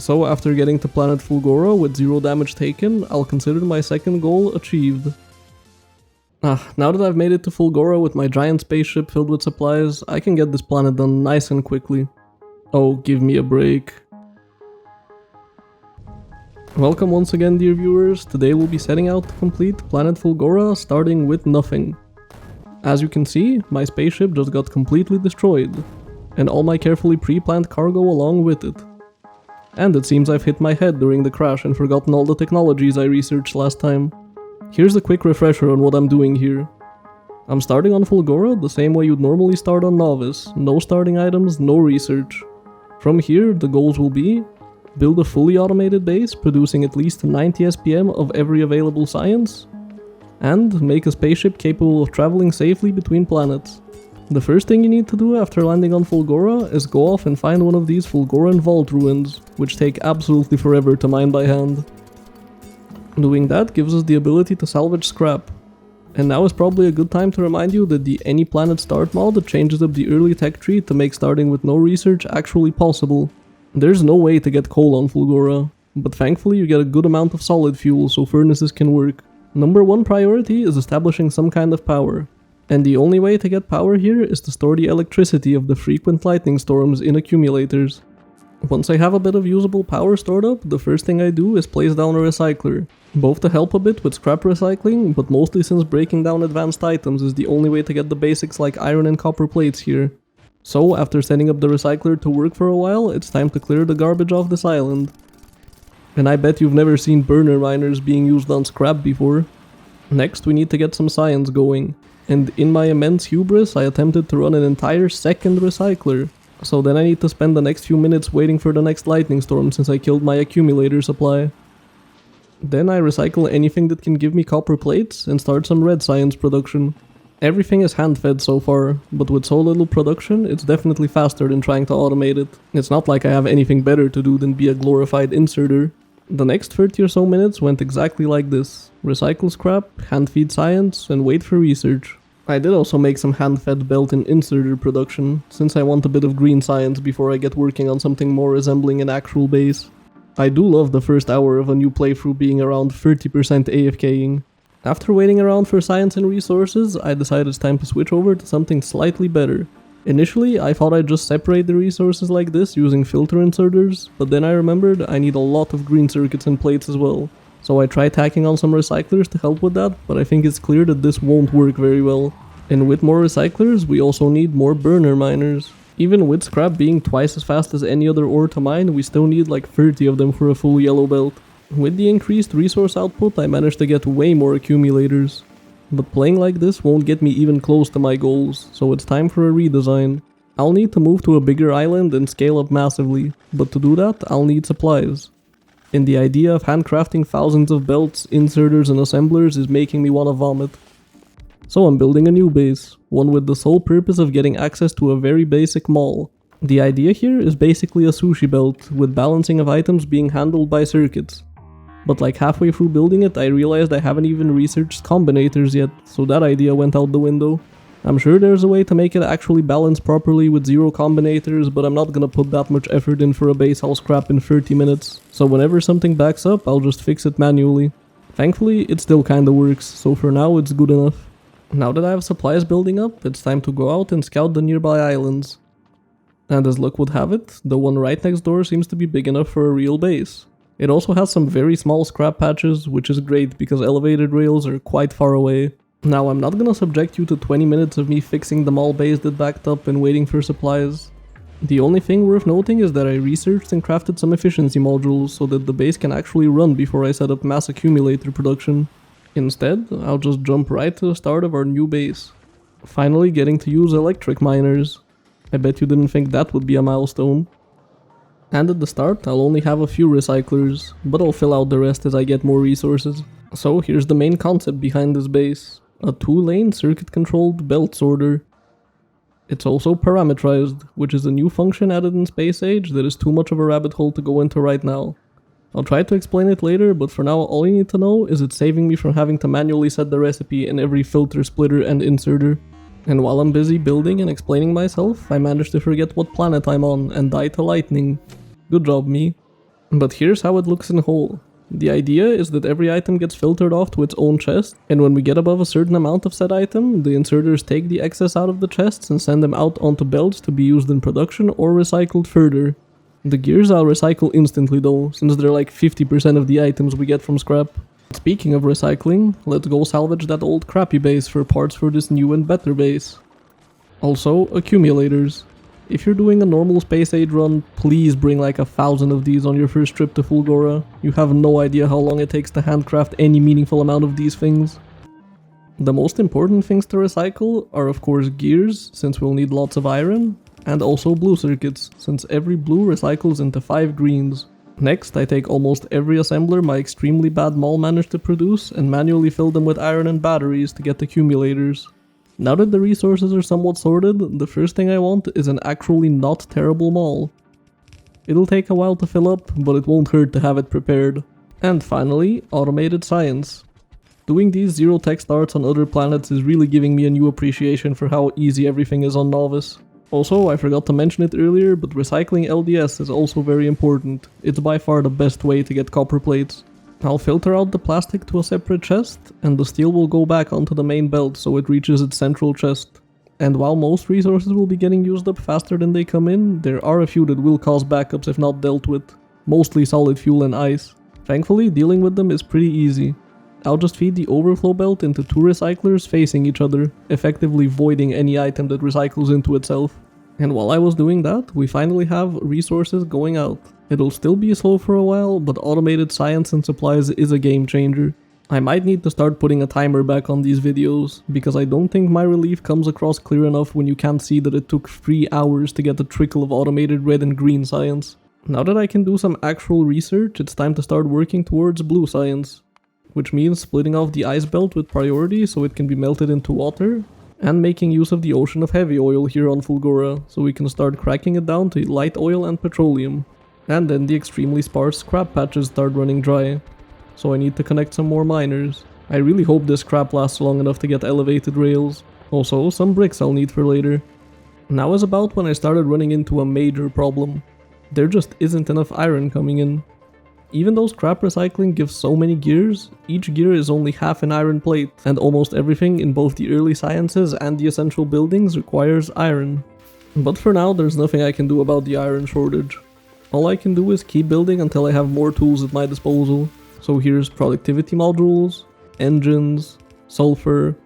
So after getting to planet Fulgora with 0 damage taken, I'll consider my second goal achieved. Now that I've made it to Fulgora with my giant spaceship filled with supplies, I can get this planet done nice and quickly. Oh, give me a break. Welcome once again, dear viewers. Today we'll be setting out to complete planet Fulgora, starting with nothing. As you can see, my spaceship just got completely destroyed, and all my carefully pre-planned cargo along with it. And it seems I've hit my head during the crash and forgotten all the technologies I researched last time. Here's a quick refresher on what I'm doing here. I'm starting on Fulgora the same way you'd normally start on Nauvis, no starting items, no research. From here, the goals will be: build a fully automated base producing at least 90 SPM of every available science, and make a spaceship capable of traveling safely between planets. The first thing you need to do after landing on Fulgora is go off and find one of these Fulgoran vault ruins, which take absolutely forever to mine by hand. Doing that gives us the ability to salvage scrap. And now is probably a good time to remind you that the Any Planet Start mod changes up the early tech tree to make starting with no research actually possible. There's no way to get coal on Fulgora, but thankfully you get a good amount of solid fuel so furnaces can work. Number 1 priority is establishing some kind of power. And the only way to get power here is to store the electricity of the frequent lightning storms in accumulators. Once I have a bit of usable power stored up, the first thing I do is place down a recycler, both to help a bit with scrap recycling, but mostly since breaking down advanced items is the only way to get the basics like iron and copper plates here. So after setting up the recycler to work for a while, it's time to clear the garbage off this island. And I bet you've never seen burner miners being used on scrap before. Next we need to get some science going. And in my immense hubris, I attempted to run an entire second recycler. So then I need to spend the next few minutes waiting for the next lightning storm since I killed my accumulator supply. Then I recycle anything that can give me copper plates and start some red science production. Everything is hand-fed so far, but with so little production, it's definitely faster than trying to automate it. It's not like I have anything better to do than be a glorified inserter. The next 30 or so minutes went exactly like this. Recycle scrap, hand-feed science, and wait for research. I did also make some hand-fed belt and inserter production, since I want a bit of green science before I get working on something more resembling an actual base. I do love the first hour of a new playthrough being around 30% AFKing. After waiting around for science and resources, I decided it's time to switch over to something slightly better. Initially, I thought I'd just separate the resources like this using filter inserters, but then I remembered I need a lot of green circuits and plates as well. So I tried tacking on some recyclers to help with that, but I think it's clear that this won't work very well. And with more recyclers, we also need more burner miners. Even with scrap being twice as fast as any other ore to mine, we still need like 30 of them for a full yellow belt. With the increased resource output, I managed to get way more accumulators. But playing like this won't get me even close to my goals, so it's time for a redesign. I'll need to move to a bigger island and scale up massively, but to do that, I'll need supplies. And the idea of handcrafting thousands of belts, inserters and assemblers is making me want to vomit. So I'm building a new base, one with the sole purpose of getting access to a very basic mall. The idea here is basically a sushi belt, with balancing of items being handled by circuits. But like halfway through building it, I realized I haven't even researched combinators yet, so that idea went out the window. I'm sure there's a way to make it actually balance properly with 0 combinators, but I'm not gonna put that much effort in for a base I'll scrap in 30 minutes. So whenever something backs up, I'll just fix it manually. Thankfully, it still kinda works, so for now it's good enough. Now that I have supplies building up, it's time to go out and scout the nearby islands. And as luck would have it, the one right next door seems to be big enough for a real base. It also has some very small scrap patches, which is great because elevated rails are quite far away. Now I'm not gonna subject you to 20 minutes of me fixing the mall base that backed up and waiting for supplies. The only thing worth noting is that I researched and crafted some efficiency modules so that the base can actually run before I set up mass accumulator production. Instead, I'll just jump right to the start of our new base. Finally getting to use electric miners. I bet you didn't think that would be a milestone. And at the start, I'll only have a few recyclers, but I'll fill out the rest as I get more resources. So here's the main concept behind this base. A 2-lane circuit-controlled belt sorter. It's also parametrized, which is a new function added in Space Age that is too much of a rabbit hole to go into right now. I'll try to explain it later, but for now all you need to know is it's saving me from having to manually set the recipe in every filter, splitter and inserter. And while I'm busy building and explaining myself, I managed to forget what planet I'm on and die to lightning. Good job, me. But here's how it looks in whole. The idea is that every item gets filtered off to its own chest, and when we get above a certain amount of said item, the inserters take the excess out of the chests and send them out onto belts to be used in production or recycled further. The gears I'll recycle instantly though, since they're like 50% of the items we get from scrap. Speaking of recycling, let's go salvage that old crappy base for parts for this new and better base. Also, accumulators. If you're doing a normal space age run, please bring like 1,000 of these on your first trip to Fulgora. You have no idea how long it takes to handcraft any meaningful amount of these things. The most important things to recycle are of course gears, since we'll need lots of iron, and also blue circuits, since every blue recycles into 5 greens. Next, I take almost every assembler my extremely bad mall managed to produce and manually fill them with iron and batteries to get accumulators. Now that the resources are somewhat sorted, the first thing I want is an actually not terrible mall. It'll take a while to fill up, but it won't hurt to have it prepared. And finally, automated science. Doing these zero-tech starts on other planets is really giving me a new appreciation for how easy everything is on Nauvis. Also, I forgot to mention it earlier, but recycling LDS is also very important. It's by far the best way to get copper plates. I'll filter out the plastic to a separate chest, and the steel will go back onto the main belt so it reaches its central chest. And while most resources will be getting used up faster than they come in, there are a few that will cause backups if not dealt with. Mostly solid fuel and ice. Thankfully, dealing with them is pretty easy. I'll just feed the overflow belt into 2 recyclers facing each other, effectively voiding any item that recycles into itself. And while I was doing that, we finally have resources going out. It'll still be slow for a while, but automated science and supplies is a game changer. I might need to start putting a timer back on these videos, because I don't think my relief comes across clear enough when you can't see that it took 3 hours to get a trickle of automated red and green science. Now that I can do some actual research, it's time to start working towards blue science. Which means splitting off the ice belt with priority so it can be melted into water, and making use of the ocean of heavy oil here on Fulgora, so we can start cracking it down to light oil and petroleum. And then the extremely sparse scrap patches start running dry. So I need to connect some more miners. I really hope this scrap lasts long enough to get elevated rails. Also, some bricks I'll need for later. Now is about when I started running into a major problem. There just isn't enough iron coming in. Even though scrap recycling gives so many gears, each gear is only half an iron plate, and almost everything in both the early sciences and the essential buildings requires iron. But for now, there's nothing I can do about the iron shortage. All I can do is keep building until I have more tools at my disposal. So here's productivity modules, engines, sulfur,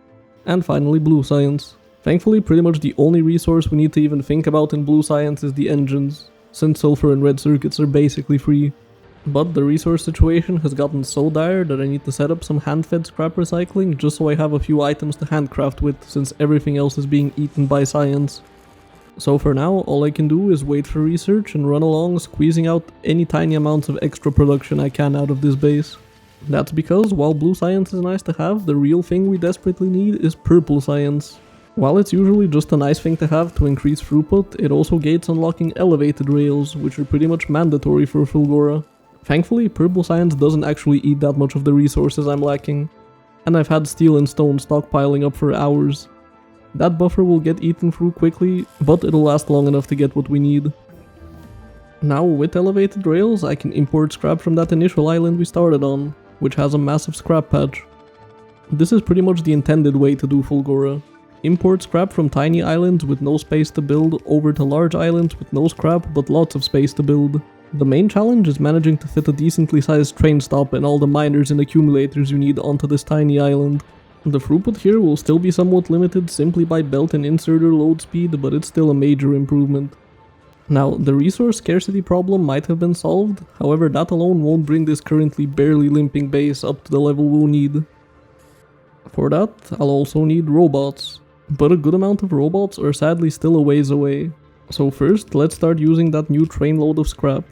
and finally blue science. Thankfully, pretty much the only resource we need to even think about in blue science is the engines, since sulfur and red circuits are basically free. But the resource situation has gotten so dire that I need to set up some hand-fed scrap recycling just so I have a few items to handcraft with, since everything else is being eaten by science. So for now, all I can do is wait for research and run along, squeezing out any tiny amounts of extra production I can out of this base. That's because, while blue science is nice to have, the real thing we desperately need is purple science. While it's usually just a nice thing to have to increase throughput, it also gates unlocking elevated rails, which are pretty much mandatory for Fulgora. Thankfully, purple science doesn't actually eat that much of the resources I'm lacking, and I've had steel and stone stockpiling up for hours. That buffer will get eaten through quickly, but it'll last long enough to get what we need. Now, with elevated rails, I can import scrap from that initial island we started on, which has a massive scrap patch. This is pretty much the intended way to do Fulgora. Import scrap from tiny islands with no space to build over to large islands with no scrap but lots of space to build. The main challenge is managing to fit a decently sized train stop and all the miners and accumulators you need onto this tiny island. The throughput here will still be somewhat limited simply by belt and inserter load speed, but it's still a major improvement. Now, the resource scarcity problem might have been solved, however that alone won't bring this currently barely limping base up to the level we'll need. For that, I'll also need robots, but a good amount of robots are sadly still a ways away. So first, let's start using that new train load of scrap.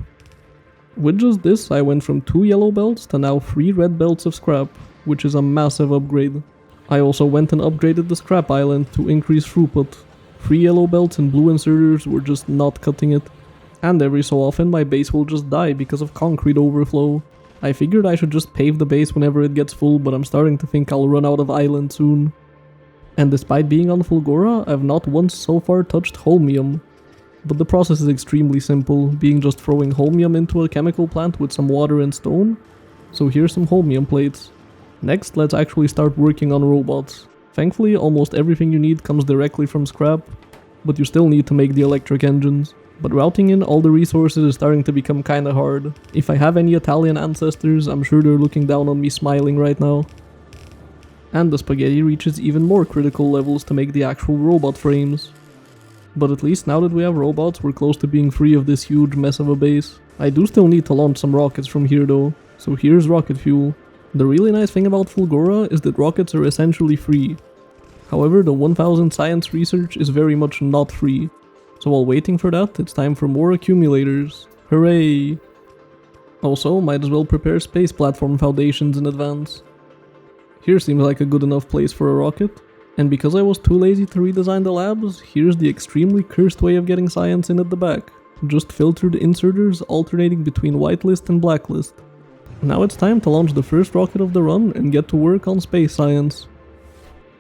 With just this, I went from 2 yellow belts to now 3 red belts of scrap, which is a massive upgrade. I also went and upgraded the scrap island to increase throughput. 3 yellow belts and blue inserters were just not cutting it. And every so often my base will just die because of concrete overflow. I figured I should just pave the base whenever it gets full, but I'm starting to think I'll run out of island soon. And despite being on Fulgora, I've not once so far touched holmium. but the process is extremely simple, being just throwing holmium into a chemical plant with some water and stone. So here's some holmium plates. Next, let's actually start working on robots. Thankfully, almost everything you need comes directly from scrap, but you still need to make the electric engines. But routing in all the resources is starting to become kinda hard. If I have any Italian ancestors, I'm sure they're looking down on me smiling right now. And the spaghetti reaches even more critical levels to make the actual robot frames. But at least now that we have robots, we're close to being free of this huge mess of a base. I do still need to launch some rockets from here though, so here's rocket fuel. The really nice thing about Fulgora is that rockets are essentially free. However, the 1000 science research is very much not free. So while waiting for that, it's time for more accumulators. Hooray! Also, might as well prepare space platform foundations in advance. Here seems like a good enough place for a rocket. And because I was too lazy to redesign the labs, here's the extremely cursed way of getting science in at the back. Just filtered inserters alternating between whitelist and blacklist. Now it's time to launch the first rocket of the run and get to work on space science.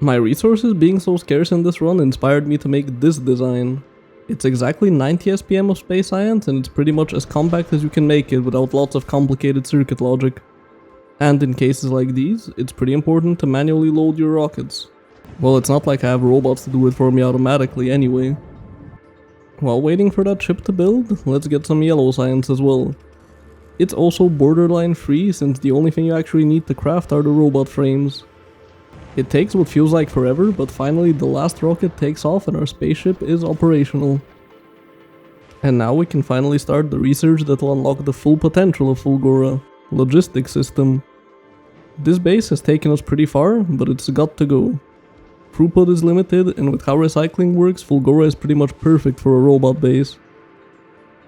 My resources being so scarce in this run inspired me to make this design. It's exactly 90 SPM of space science and it's pretty much as compact as you can make it without lots of complicated circuit logic. And in cases like these, it's pretty important to manually load your rockets. Well, it's not like I have robots to do it for me automatically anyway. While waiting for that ship to build, let's get some yellow science as well. It's also borderline free since the only thing you actually need to craft are the robot frames. It takes what feels like forever, but finally the last rocket takes off and our spaceship is operational. And now we can finally start the research that will unlock the full potential of Fulgora, logistics system. This base has taken us pretty far, but it's got to go. Throughput is limited, and with how recycling works, Fulgora is pretty much perfect for a robot base.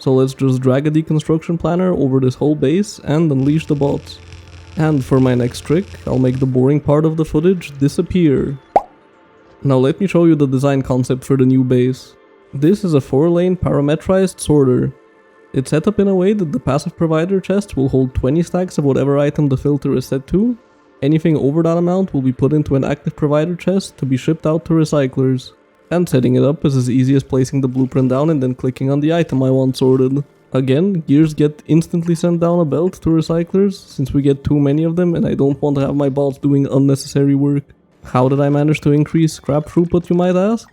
So let's just drag a deconstruction planner over this whole base and unleash the bots. And for my next trick, I'll make the boring part of the footage disappear. Now let me show you the design concept for the new base. This is a 4-lane parametrized sorter. It's set up in a way that the passive provider chest will hold 20 stacks of whatever item the filter is set to. Anything over that amount will be put into an active provider chest to be shipped out to recyclers. And setting it up is as easy as placing the blueprint down and then clicking on the item I want sorted. Again, gears get instantly sent down a belt to recyclers since we get too many of them and I don't want to have my bots doing unnecessary work. How did I manage to increase scrap throughput, you might ask?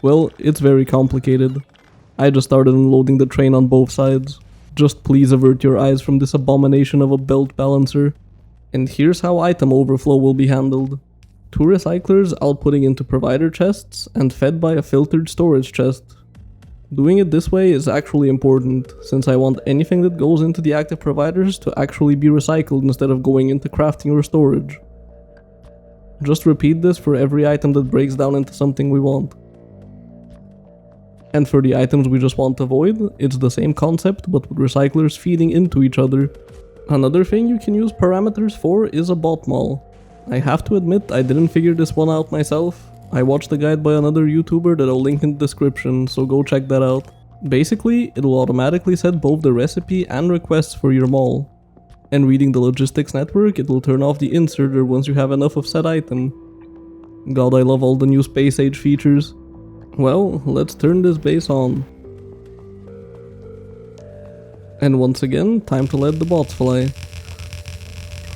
Well, it's very complicated. I just started unloading the train on both sides. Just please avert your eyes from this abomination of a belt balancer. And here's how item overflow will be handled. 2 recyclers outputting into provider chests and fed by a filtered storage chest. Doing it this way is actually important, since I want anything that goes into the active providers to actually be recycled instead of going into crafting or storage. Just repeat this for every item that breaks down into something we want. And for the items we just want to avoid, it's the same concept but with recyclers feeding into each other. Another thing you can use parameters for is a bot mall. I have to admit I didn't figure this one out myself. I watched a guide by another YouTuber that I'll link in the description, so go check that out. Basically, it'll automatically set both the recipe and requests for your mall. And reading the logistics network, it will turn off the inserter once you have enough of said item. God, I love all the new space age features. Well, let's turn this base on. And once again, time to let the bots fly.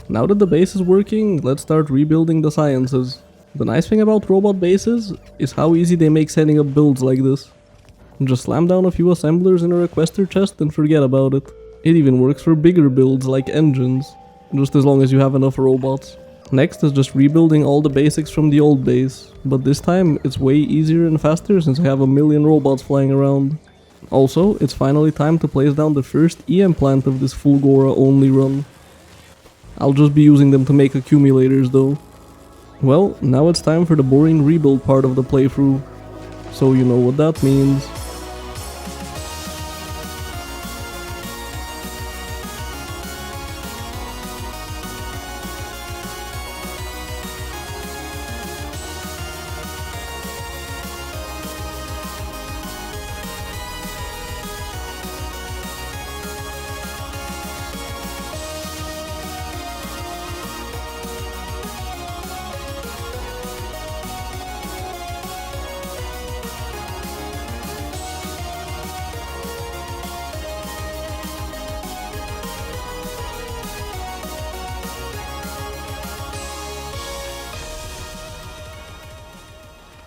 Now that the base is working, let's start rebuilding the sciences. The nice thing about robot bases is how easy they make setting up builds like this. Just slam down a few assemblers in a requester chest and forget about it. It even works for bigger builds like engines, just as long as you have enough robots. Next is just rebuilding all the basics from the old base, but this time it's way easier and faster since I have a million robots flying around. Also, it's finally time to place down the first EM plant of this Fulgora only run. I'll just be using them to make accumulators though. Well, now it's time for the boring rebuild part of the playthrough. So you know what that means.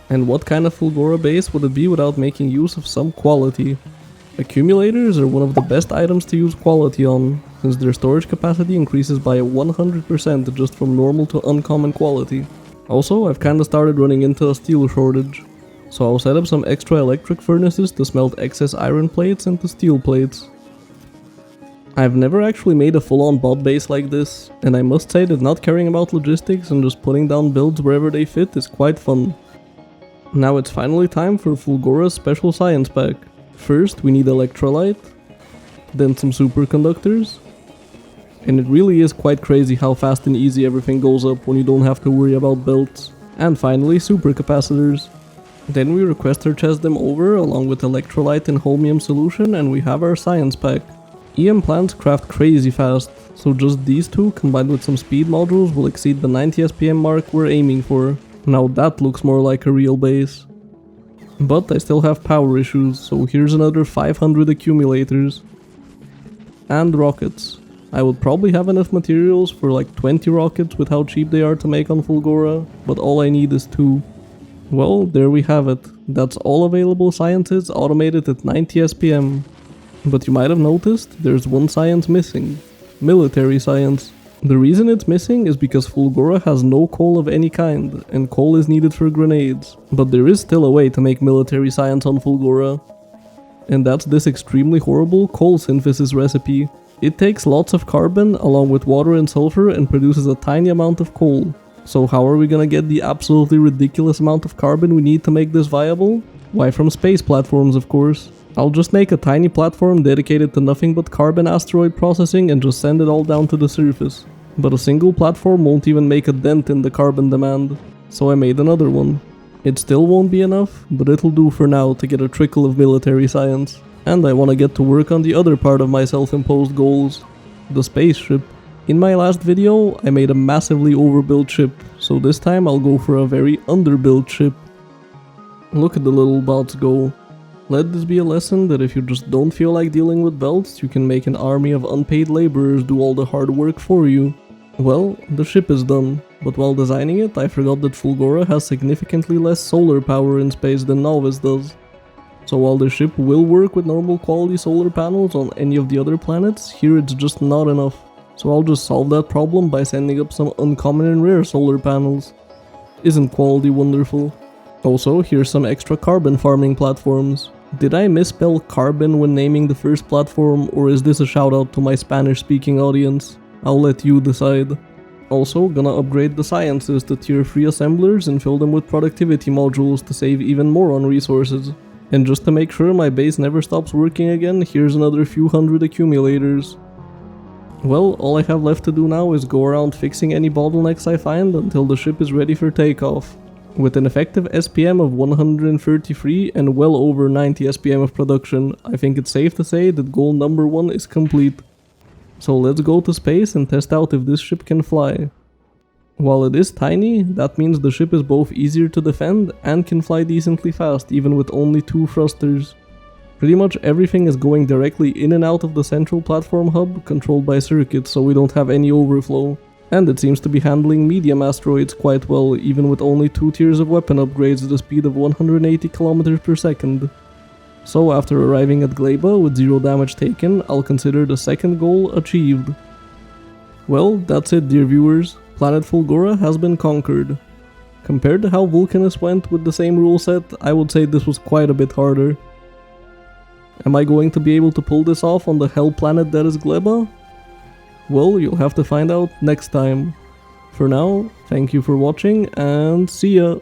And what kind of Fulgora base would it be without making use of some quality? Accumulators are one of the best items to use quality on, since their storage capacity increases by 100% just from normal to uncommon quality. Also, I've kinda started running into a steel shortage, so I'll set up some extra electric furnaces to smelt excess iron plates into steel plates. I've never actually made a full-on bot base like this, and I must say that not caring about logistics and just putting down builds wherever they fit is quite fun. Now it's finally time for Fulgora's special science pack. First we need electrolyte, then some superconductors, and it really is quite crazy how fast and easy everything goes up when you don't have to worry about belts. And finally supercapacitors. Then we requester chest them over along with electrolyte and holmium solution and we have our science pack. EM plants craft crazy fast, so just these two combined with some speed modules will exceed the 90 SPM mark we're aiming for. Now that looks more like a real base. But I still have power issues, so here's another 500 accumulators. And rockets. I would probably have enough materials for like 20 rockets with how cheap they are to make on Fulgora, but all I need is 2. Well, there we have it. That's all available sciences automated at 90 SPM. But you might have noticed there's one science missing. Military science. The reason it's missing is because Fulgora has no coal of any kind, and coal is needed for grenades. But there is still a way to make military science on Fulgora. And that's this extremely horrible coal synthesis recipe. It takes lots of carbon along with water and sulfur and produces a tiny amount of coal. So how are we gonna get the absolutely ridiculous amount of carbon we need to make this viable? Why, from space platforms, of course. I'll just make a tiny platform dedicated to nothing but carbon asteroid processing and just send it all down to the surface. But a single platform won't even make a dent in the carbon demand, so I made another one. It still won't be enough, but it'll do for now to get a trickle of military science. And I wanna get to work on the other part of my self-imposed goals, the spaceship. In my last video, I made a massively overbuilt ship, so this time I'll go for a very underbuilt ship. Look at the little bots go. Let this be a lesson that if you just don't feel like dealing with belts, you can make an army of unpaid laborers do all the hard work for you. Well, the ship is done, but while designing it I forgot that Fulgora has significantly less solar power in space than Nauvis does. So while the ship will work with normal quality solar panels on any of the other planets, here it's just not enough. So I'll just solve that problem by sending up some uncommon and rare solar panels. Isn't quality wonderful? Also, here's some extra carbon farming platforms. Did I misspell carbon when naming the first platform, or is this a shout out to my Spanish speaking audience? I'll let you decide. Also, gonna upgrade the sciences to tier 3 assemblers and fill them with productivity modules to save even more on resources. And just to make sure my base never stops working again, here's another few hundred accumulators. Well, all I have left to do now is go around fixing any bottlenecks I find until the ship is ready for takeoff. With an effective SPM of 133 and well over 90 SPM of production, I think it's safe to say that goal number 1 is complete. So let's go to space and test out if this ship can fly. While it is tiny, that means the ship is both easier to defend and can fly decently fast even with only 2 thrusters. Pretty much everything is going directly in and out of the central platform hub controlled by circuits, so we don't have any overflow. And it seems to be handling medium asteroids quite well, even with only 2 tiers of weapon upgrades at a speed of 180 km per second. So after arriving at Gleba with 0 damage taken, I'll consider the second goal achieved. Well, that's it dear viewers, planet Fulgora has been conquered. Compared to how Vulcanus went with the same rule set, I would say this was quite a bit harder. Am I going to be able to pull this off on the hell planet that is Gleba? Well, you'll have to find out next time. For now, thank you for watching and see ya!